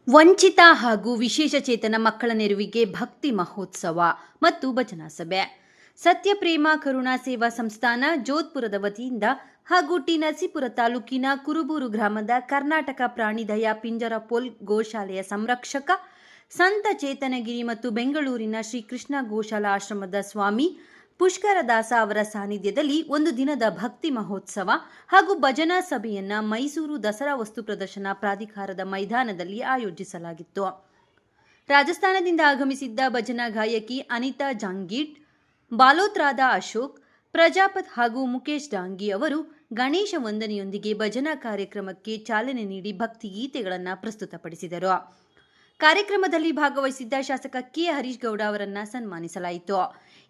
ವಂಚಿತ ಹಾಗೂ ವಿಶೇಷಚೇತನ ಮಕ್ಕಳ ನೆರವಿಗೆ ಭಕ್ತಿ ಮಹೋತ್ಸವ ಮತ್ತು ಭಜನಾ ಸಭೆ. ಸತ್ಯಪ್ರೇಮ ಕರುಣಾ ಸೇವಾ ಸಂಸ್ಥಾನ ಜೋಧ್ಪುರದ ವತಿಯಿಂದ ಹಾಗೂ ಟಿ ನರಸೀಪುರ ತಾಲೂಕಿನ ಕುರುಬೂರು ಗ್ರಾಮದ ಕರ್ನಾಟಕ ಪ್ರಾಣಿದಯಾ ಪಿಂಜರಪೋಲ್ ಗೋಶಾಲೆಯ ಸಂರಕ್ಷಕ ಸಂತ ಚೇತನಗಿರಿ ಮತ್ತು ಬೆಂಗಳೂರಿನ ಶ್ರೀಕೃಷ್ಣ ಗೋಶಾಲಾ ಆಶ್ರಮದ ಸ್ವಾಮಿ ಪುಷ್ಕರದಾಸ ಅವರ ಸಾನ್ನಿಧ್ಯದಲ್ಲಿ ಒಂದು ದಿನದ ಭಕ್ತಿ ಮಹೋತ್ಸವ ಹಾಗೂ ಭಜನಾ ಸಭೆಯನ್ನ ಮೈಸೂರು ದಸರಾ ವಸ್ತು ಪ್ರದರ್ಶನ ಪ್ರಾಧಿಕಾರದ ಮೈದಾನದಲ್ಲಿ ಆಯೋಜಿಸಲಾಗಿತ್ತು. ರಾಜಸ್ಥಾನದಿಂದ ಆಗಮಿಸಿದ್ದ ಭಜನಾ ಗಾಯಕಿ ಅನಿತಾ ಜಾಂಗೀಡ್, ಬಾಲೋತ್ರಾದ ಅಶೋಕ್, ಪ್ರಜಾಪತ್ ಹಾಗೂ ಮುಖೇಶ್ ಡಾಂಗಿ ಅವರು ಗಣೇಶ ವಂದನೆಯೊಂದಿಗೆ ಭಜನಾ ಕಾರ್ಯಕ್ರಮಕ್ಕೆ ಚಾಲನೆ ನೀಡಿ ಭಕ್ತಿ ಗೀತೆಗಳನ್ನು ಪ್ರಸ್ತುತಪಡಿಸಿದರು. ಕಾರ್ಯಕ್ರಮದಲ್ಲಿ ಭಾಗವಹಿಸಿದ್ದ ಶಾಸಕ ಕೆ ಹರೀಶ್ ಗೌಡ ಅವರನ್ನು ಸನ್ಮಾನಿಸಲಾಯಿತು.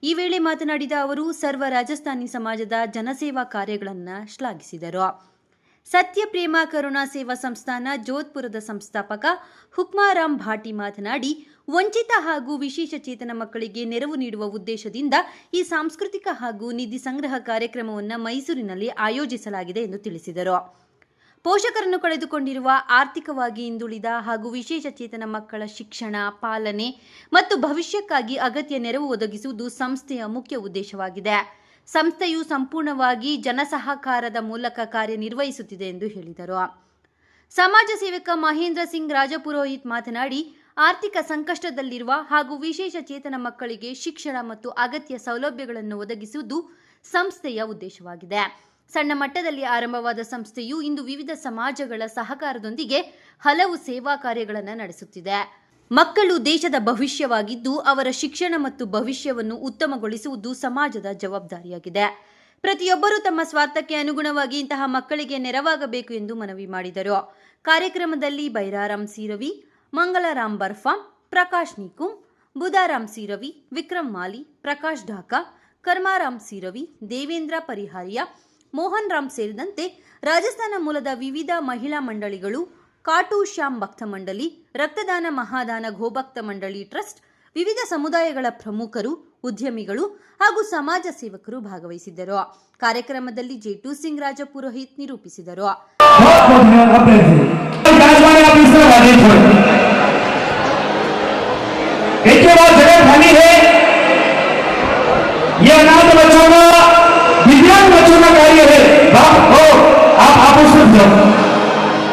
ಈ ವೇಳೆ ಮಾತನಾಡಿದ ಅವರು ಸರ್ವ ರಾಜಸ್ಥಾನಿ ಸಮಾಜದ ಜನಸೇವಾ ಕಾರ್ಯಗಳನ್ನು ಶ್ಲಾಘಿಸಿದರು. ಸತ್ಯಪ್ರೇಮ ಕರುಣಾ ಸೇವಾ ಸಂಸ್ಥಾನ ಜೋಧ್ಪುರದ ಸಂಸ್ಥಾಪಕ ಹುಕ್ಮಾರಾಮ್ ಭಾಟಿ ಮಾತನಾಡಿ, ವಂಚಿತ ಹಾಗೂ ವಿಶೇಷಚೇತನ ಮಕ್ಕಳಿಗೆ ನೆರವು ನೀಡುವ ಉದ್ದೇಶದಿಂದ ಈ ಸಾಂಸ್ಕೃತಿಕ ಹಾಗೂ ನಿಧಿ ಸಂಗ್ರಹ ಕಾರ್ಯಕ್ರಮವನ್ನು ಮೈಸೂರಿನಲ್ಲಿ ಆಯೋಜಿಸಲಾಗಿದೆ ಎಂದು ತಿಳಿಸಿದರು. ಪೋಷಕರನ್ನು ಕಳೆದುಕೊಂಡಿರುವ, ಆರ್ಥಿಕವಾಗಿ ಹಿಂದುಳಿದ ಹಾಗೂ ವಿಶೇಷಚೇತನ ಮಕ್ಕಳ ಶಿಕ್ಷಣ, ಪಾಲನೆ ಮತ್ತು ಭವಿಷ್ಯಕ್ಕಾಗಿ ಅಗತ್ಯ ನೆರವು ಒದಗಿಸುವುದು ಸಂಸ್ಥೆಯ ಮುಖ್ಯ ಉದ್ದೇಶವಾಗಿದೆ. ಸಂಸ್ಥೆಯು ಸಂಪೂರ್ಣವಾಗಿ ಜನಸಹಕಾರದ ಮೂಲಕ ಕಾರ್ಯನಿರ್ವಹಿಸುತ್ತಿದೆ ಎಂದು ಹೇಳಿದರು. ಸಮಾಜ ಸೇವಕ ಮಹೇಂದ್ರ ಸಿಂಗ್ ರಾಜಪುರೋಹಿತ್ ಮಾತನಾಡಿ, ಆರ್ಥಿಕ ಸಂಕಷ್ಟದಲ್ಲಿರುವ ಹಾಗೂ ವಿಶೇಷಚೇತನ ಮಕ್ಕಳಿಗೆ ಶಿಕ್ಷಣ ಮತ್ತು ಅಗತ್ಯ ಸೌಲಭ್ಯಗಳನ್ನು ಒದಗಿಸುವುದು ಸಂಸ್ಥೆಯ ಉದ್ದೇಶವಾಗಿದೆ. ಸಣ್ಣ ಮಟ್ಟದಲ್ಲಿ ಆರಂಭವಾದ ಸಂಸ್ಥೆಯು ಇಂದು ವಿವಿಧ ಸಮಾಜಗಳ ಸಹಕಾರದೊಂದಿಗೆ ಹಲವು ಸೇವಾ ಕಾರ್ಯಗಳನ್ನು ನಡೆಸುತ್ತಿದೆ. ಮಕ್ಕಳು ದೇಶದ ಭವಿಷ್ಯವಾಗಿದ್ದು, ಅವರ ಶಿಕ್ಷಣ ಮತ್ತು ಭವಿಷ್ಯವನ್ನು ಉತ್ತಮಗೊಳಿಸುವುದು ಸಮಾಜದ ಜವಾಬ್ದಾರಿಯಾಗಿದೆ. ಪ್ರತಿಯೊಬ್ಬರೂ ತಮ್ಮ ಸ್ವಾರ್ಥಕ್ಕೆ ಅನುಗುಣವಾಗಿ ಇಂತಹ ಮಕ್ಕಳಿಗೆ ನೆರವಾಗಬೇಕು ಎಂದು ಮನವಿ ಮಾಡಿದರು. ಕಾರ್ಯಕ್ರಮದಲ್ಲಿ ಬೈರಾರಾಮ್ ಸಿರವಿ, ಮಂಗಲಾರಾಮ್ ಬರ್ಫಾ, ಪ್ರಕಾಶ್ ನಿಕುಂ, ಬುಧಾರಾಮ್ ಸಿರವಿ, ವಿಕ್ರಮ್ ಮಾಲಿ, ಪ್ರಕಾಶ್ ಢಾಕಾ, ಕರ್ಮಾರಾಮ್ ಸಿರವಿ, ದೇವೇಂದ್ರ ಪರಿಹಾರಿಯಾ, ಮೋಹನ್ ರಾಮ್ ಸೇರಿದಂತೆ ರಾಜಸ್ಥಾನ ಮೂಲದ ವಿವಿಧ ಮಹಿಳಾ ಮಂಡಳಿಗಳು, ಕಾಟು ಶ್ಯಾಮ್ ಭಕ್ತ ಮಂಡಳಿ, ರಕ್ತದಾನ ಮಹಾದಾನ ಗೋಭಕ್ತ ಮಂಡಳಿ ಟ್ರಸ್ಟ್, ವಿವಿಧ ಸಮುದಾಯಗಳ ಪ್ರಮುಖರು, ಉದ್ಯಮಿಗಳು ಹಾಗೂ ಸಮಾಜ ಸೇವಕರು ಭಾಗವಹಿಸಿದ್ದರು. ಕಾರ್ಯಕ್ರಮದಲ್ಲಿ ಜೇಟು ಸಿಂಗ್ ರಾಜಪುರೋಹಿತ್ ನಿರೂಪಿಸಿದರು. दिव्यांग बच्चों का कार्य है। आप उसमें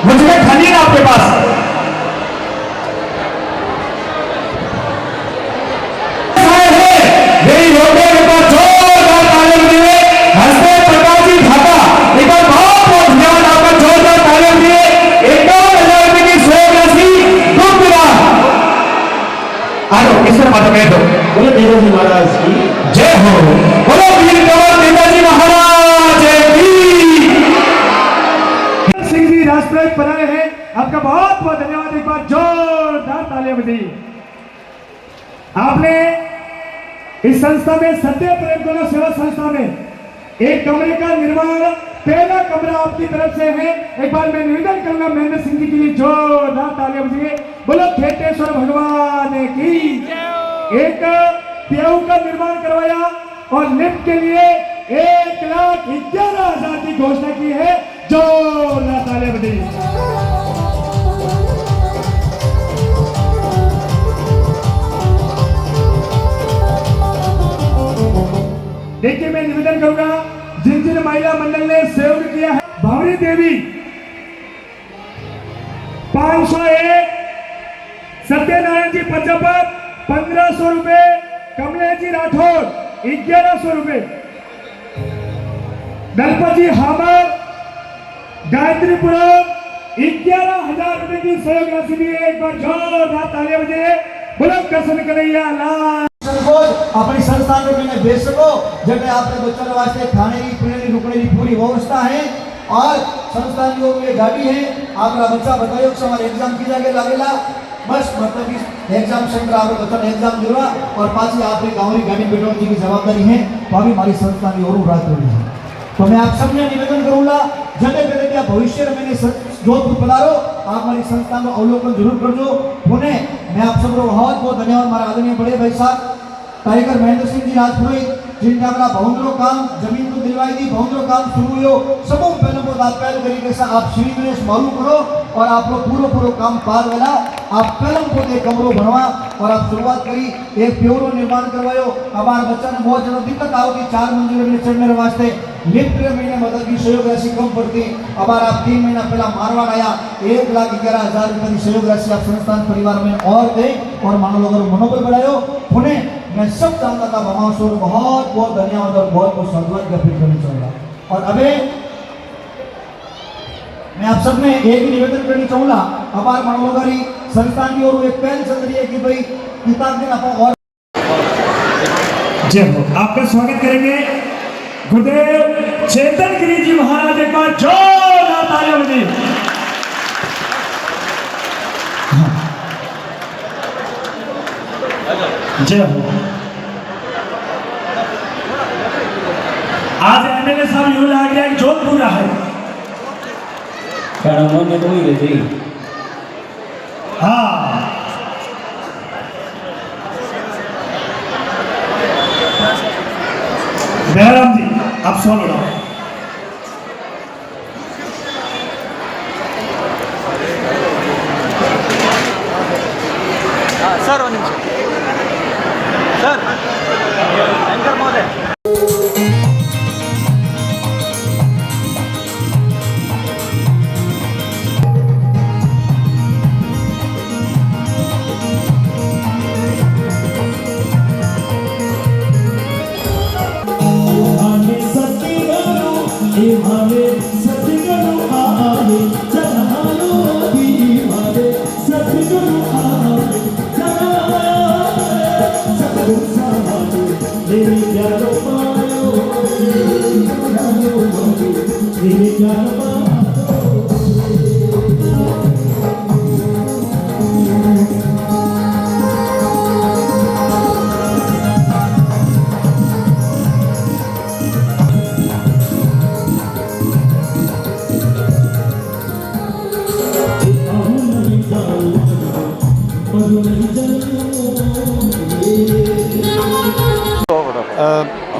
मुझे खाली है आपके पास। बोलो नेताजी महाराज की जय हो। बोलो वीर कंवर नेताजी महाराज की। सिंह जी राष्ट्रपति बनाए हैं, आपका बहुत बहुत धन्यवाद। एक बार जोरदार तालियां बजाइए। आपने इस संस्था में सत्य प्रेम करुणा सेवा संस्था में एक कमरे का निर्माण, पहला कमरा आपकी तरफ से है। एक बार मैं निवेदन करूंगा महेंद्र सिंह जी के लिए जोरदार तालियां बजाइए। बोलो खेतेश्वर भगवान की। एक प्याऊ का निर्माण करवाया और लिफ्ट के लिए 1,11,000 की घोषणा की है। जोरदार तालियां बजाइए। देखिए, मैं निवेदन करूंगा जिन जिन महिला मंडल ने सहयोग किया है, भावरी देवी 501, सत्यनारायण जी प्रजापत 1500 रुपए, कमलेश जी राठौर 1100 रुपए, दलपति हामर गायत्रीपुरम 11,000 रुपए की सहयोग राशि दी है। एक बार जोरदार तालियां बजाइए। बोलो कृष्ण कन्हैया लाल। अपनी संस्थान में भेज सको जब आपने बच्चों के वास्ते खाने की, पीने की, रुकने की पूरी व्यवस्था है और संस्थान की ओर में गाड़ी है। आपका बच्चा बताइए हमारे एग्जाम की जाके लगेगा बस मतलब कि एग्जाम सेंटर आप बच्चा एग्जाम दिलवा और पाची आपने गाँव की गाड़ी बैठने की जवाबदारी है। तो अभी हमारी संस्था की और रात हो रही है। तो मैं आप सबने निवेदन करूँगा जगह जगह क्या भविष्य में मैंने जोधपुर पधारो, आप हमारी संस्था को अवलोकन जरूर कर दो। पुणे मैं आप सबको बहुत बहुत धन्यवाद। हमारा आदरणीय बड़े भाई साहब टाइगर महेंद्र सिंह जी राजपुरोहित जिनका अपना बहुंदरो काम जमीन को दिलवाई थी, बहुंदरो काम शुरू हुयो सबों पहले को आप पहले तरीके से आप श्री गणेश मालूम करो और आप लोग पूरो काम पार वेला आप पहले को एक कमरो बनवा और आप शुरुआत करी एक प्योरो निर्माण करवायो। हमारे बच्चा ने बहुत ज्यादा दिक्कत आओ कि 4 मंजिलों में चढ़ने वास्ते लिफ्ट महीने मदद की सहयोग राशि कम पड़ती। हमारा आप 3 महीना पहला मारवाड़ आया 1,11,000 रुपये की सहयोग राशि आप संस्थान परिवार में और दे और मानो लोगों मनोबल बढ़ायो। पुणे मैं सब जानता था भगवान बहुत बहुत धन्यवाद और बहुत बहुत साधुवाद ज्ञापित करना चाहूंगा। और अभी मैं आप सब में एक ही निवेदन करना चाहूंगा। हमारे मनोलोगारी संस्थान की ओर एक पहल चल रही है कि भाई किताब दिन आप और जय हो। आपका स्वागत करेंगे गुरुदेव चेतन गिरी जी महाराज का जोरदार तालियों में। जय हो। आज एमएलए साहब यूं लग रहा है कि जोधपुर है ने तो ही रहती। हाँ बहराम जी आप सोलो ना सर सर एंकर महोदय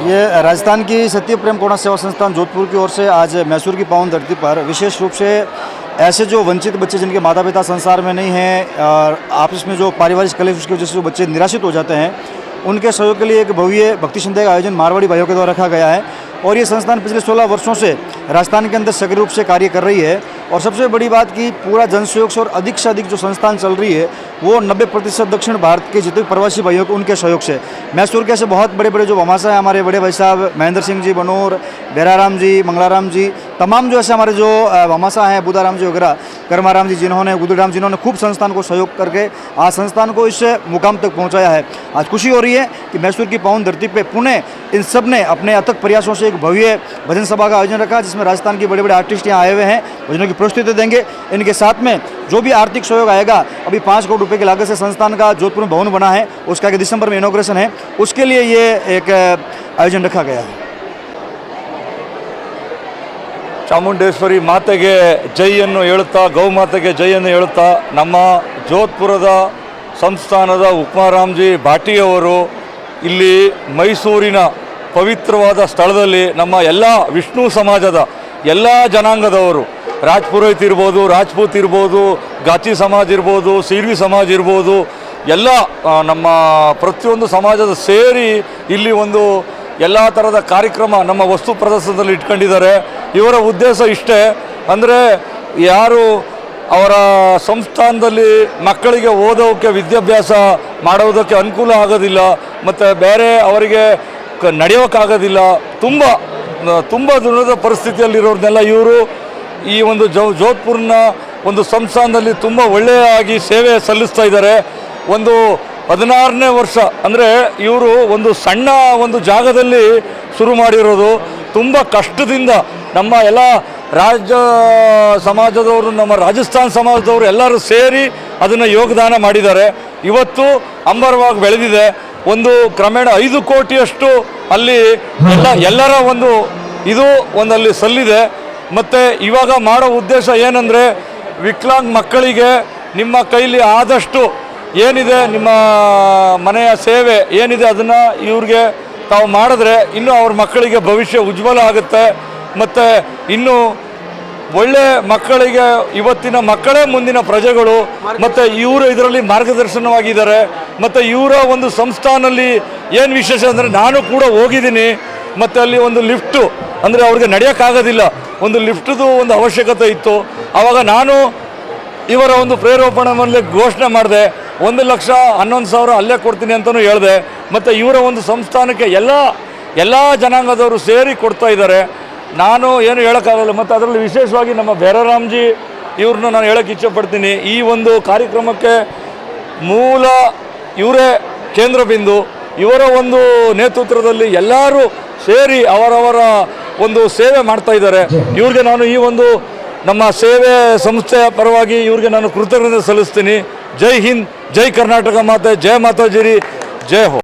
ये राजस्थान की सत्य प्रेम करुणा सेवा संस्थान जोधपुर की ओर से आज मैसूर की पावन धरती पर विशेष रूप से ऐसे जो वंचित बच्चे जिनके माता पिता संसार में नहीं हैं और आपस में जो पारिवारिक कलेश की वजह से जो बच्चे निराशित हो जाते हैं उनके सहयोग के लिए एक भव्य भक्ति संध्या का आयोजन मारवाड़ी भाइयों के द्वारा रखा गया है। और ये संस्थान पिछले 16 वर्षों से राजस्थान के अंदर सक्रिय रूप से कार्य कर रही है। और सबसे बड़ी बात कि पूरा जन सहयोग से और अधिक से अधिक जो संस्थान चल रही है वो 90% दक्षिण भारत के जितने प्रवासी भाइयों के उनके सहयोग से। मैसूर के ऐसे बहुत बड़े बड़े जो वमासा है हमारे बड़े भाई साहब महेंद्र सिंह जी बनोर, बेराराम जी, मंगलाराम जी, तमाम जो ऐसे हमारे जो वमासा हैं बुदाराम जी वगैरह, कर्माराम जी जिन्होंने गुदुराम जिन्होंने खूब संस्थान को सहयोग करके आज संस्थान को इस मुकाम तक पहुँचाया है। आज खुशी हो रही है कि मैसूर की पावन धरती पर पुणे इन सब ने अपने अथक प्रयासों से एक भव्य भजन सभा का आयोजन रखा जिसमें राजस्थान के बड़े बड़े आर्टिस्ट यहाँ आए हुए हैं, भजनों की प्रस्तुति देंगे। इनके साथ में जो भी आर्थिक सहयोग आएगा, अभी 5 करोड़ रुपए की लागत से संस्थान का जोधपुर में भवन बना है, उसका आगे दिसंबर में इनॉग्रेशन है, उसके लिए ये एक आयोजन रखा गया है। ಚಾಮುಂಡೇಶ್ವರಿ ಮಾತೆಗೆ ಜೈಯನ್ನು ಹೇಳುತ್ತಾ ಗೌಮಾತೆಗೆ ಜೈಯನ್ನು ಹೇಳುತ್ತಾ ನಮ್ಮ ಜೋಧ್ಪುರದ ಸಂಸ್ಥಾನದ ಉಕ್ಮಾರಾಮ್ಜಿ ಭಾಟಿಯವರು ಇಲ್ಲಿ ಮೈಸೂರಿನ ಪವಿತ್ರವಾದ ಸ್ಥಳದಲ್ಲಿ ನಮ್ಮ ಎಲ್ಲ ವಿಷ್ಣು ಸಮಾಜದ ಎಲ್ಲ ಜನಾಂಗದವರು ರಾಜ್ಪುರೋಹಿತ್ ಇರ್ಬೋದು, ರಾಜ್ಪೂತ್ ಇರ್ಬೋದು, ಗಾಚಿ ಸಮಾಜ ಇರ್ಬೋದು, ಸಿರ್ವಿ ಸಮಾಜ ಇರ್ಬೋದು, ಎಲ್ಲ ನಮ್ಮ ಪ್ರತಿಯೊಂದು ಸಮಾಜದ ಸೇರಿ ಇಲ್ಲಿ ಒಂದು ಎಲ್ಲ ಥರದ ಕಾರ್ಯಕ್ರಮ ನಮ್ಮ ವಸ್ತು ಪ್ರದರ್ಶನದಲ್ಲಿ ಇಟ್ಕೊಂಡಿದ್ದಾರೆ. ಇವರ ಉದ್ದೇಶ ಇಷ್ಟೇ, ಅಂದರೆ ಯಾರು ಅವರ ಸಂಸ್ಥಾನದಲ್ಲಿ ಮಕ್ಕಳಿಗೆ ಓದೋಕ್ಕೆ ವಿದ್ಯಾಭ್ಯಾಸ ಮಾಡೋದಕ್ಕೆ ಅನುಕೂಲ ಆಗೋದಿಲ್ಲ ಮತ್ತು ಬೇರೆ ಅವರಿಗೆ ನಡೆಯೋಕ್ಕಾಗೋದಿಲ್ಲ, ತುಂಬ ದೂರದ ಪರಿಸ್ಥಿತಿಯಲ್ಲಿರೋರನ್ನೆಲ್ಲ ಇವರು ಈ ಒಂದು ಜೋಧ್ಪುರ್ನ ಒಂದು ಸಂಸ್ಥಾನದಲ್ಲಿ ತುಂಬ ಒಳ್ಳೆಯಾಗಿ ಸೇವೆ ಸಲ್ಲಿಸ್ತಾ ಇದ್ದಾರೆ. ಒಂದು 16ನೇ ವರ್ಷ ಅಂದರೆ ಇವರು ಒಂದು ಸಣ್ಣ ಒಂದು ಜಾಗದಲ್ಲಿ ಶುರು ಮಾಡಿರೋದು. ತುಂಬ ಕಷ್ಟದಿಂದ ನಮ್ಮ ಎಲ್ಲ ರಾಜ್ಯ ಸಮಾಜದವರು, ನಮ್ಮ ರಾಜಸ್ಥಾನ ಸಮಾಜದವರು ಎಲ್ಲರೂ ಸೇರಿ ಅದನ್ನು ಯೋಗದಾನ ಮಾಡಿದ್ದಾರೆ. ಇವತ್ತು ಅಂಬರವಾಗಿ ಬೆಳೆದಿದೆ. ಒಂದು ಕ್ರಮೇಣ 5 ಕೋಟಿಯಷ್ಟು ಅಲ್ಲಿ ಎಲ್ಲರ ಒಂದು ಇದು ಒಂದಲ್ಲಿ ಸಲ್ಲಿದೆ. ಮತ್ತು ಇವಾಗ ಮಾಡೋ ಉದ್ದೇಶ ಏನಂದರೆ ವಿಕಲಾಂಗ್ ಮಕ್ಕಳಿಗೆ ನಿಮ್ಮ ಕೈಲಿ ಆದಷ್ಟು ಏನಿದೆ ನಿಮ್ಮ ಮನೆಯ ಸೇವೆ ಏನಿದೆ ಅದನ್ನು ಇವ್ರಿಗೆ ತಾವು ಮಾಡಿದ್ರೆ ಇನ್ನೂ ಅವ್ರ ಮಕ್ಕಳಿಗೆ ಭವಿಷ್ಯ ಉಜ್ವಲ ಆಗುತ್ತೆ ಮತ್ತು ಇನ್ನೂ ಒಳ್ಳೆ ಮಕ್ಕಳಿಗೆ ಇವತ್ತಿನ ಮಕ್ಕಳೇ ಮುಂದಿನ ಪ್ರಜೆಗಳು ಮತ್ತು ಇವರು ಇದರಲ್ಲಿ ಮಾರ್ಗದರ್ಶನವಾಗಿದ್ದಾರೆ ಮತ್ತು ಇವರ ಒಂದು ಸಂಸ್ಥಾನಲ್ಲಿ ಏನು ವಿಶೇಷ ಅಂದರೆ ನಾನು ಕೂಡ ಹೋಗಿದ್ದೀನಿ ಮತ್ತು ಅಲ್ಲಿ ಒಂದು ಲಿಫ್ಟು ಅಂದರೆ ಅವ್ರಿಗೆ ನಡೆಯೋಕ್ಕಾಗೋದಿಲ್ಲ, ಒಂದು ಲಿಫ್ಟ್ದು ಒಂದು ಅವಶ್ಯಕತೆ ಇತ್ತು. ಆವಾಗ ನಾನು ಇವರ ಒಂದು ಪ್ರೇರೇಪಣೆ ಮೇಲೆ ಘೋಷಣೆ ಮಾಡಿದೆ, 1,11,000 ಅಲ್ಲೇ ಕೊಡ್ತೀನಿ ಅಂತಲೂ ಹೇಳಿದೆ. ಮತ್ತು ಇವರ ಒಂದು ಸಂಸ್ಥಾನಕ್ಕೆ ಎಲ್ಲ ಜನಾಂಗದವರು ಸೇರಿ ಕೊಡ್ತಾ ಇದ್ದಾರೆ. ನಾನು ಏನು ಹೇಳೋಕ್ಕಾಗಲ್ಲ. ಮತ್ತು ಅದರಲ್ಲಿ ವಿಶೇಷವಾಗಿ ನಮ್ಮ ಬೇರರಾಮ್ಜಿ ಇವ್ರನ್ನ ನಾನು ಹೇಳೋಕ್ಕೆ ಇಚ್ಛೆಪಡ್ತೀನಿ. ಈ ಒಂದು ಕಾರ್ಯಕ್ರಮಕ್ಕೆ ಮೂಲ ಇವರೇ ಕೇಂದ್ರ ಬಿಂದು. ಇವರ ಒಂದು ನೇತೃತ್ವದಲ್ಲಿ ಎಲ್ಲರೂ ಸೇರಿ ಅವರವರ ಒಂದು ಸೇವೆ ಮಾಡ್ತಾ ಇದ್ದಾರೆ. ಇವ್ರಿಗೆ ನಾನು ಈ ಒಂದು ನಮ್ಮ ಸೇವೆ ಸಂಸ್ಥೆಯ ಪರವಾಗಿ ಇವ್ರಿಗೆ ನಾನು ಕೃತಜ್ಞತೆ ಸಲ್ಲಿಸ್ತೀನಿ. ಜೈ ಹಿಂದ್, ಜೈ ಕರ್ನಾಟಕ ಮಾತೆ, ಜೈ ಮಾತಾಜಿರಿ, ಜೈ ಹೋ.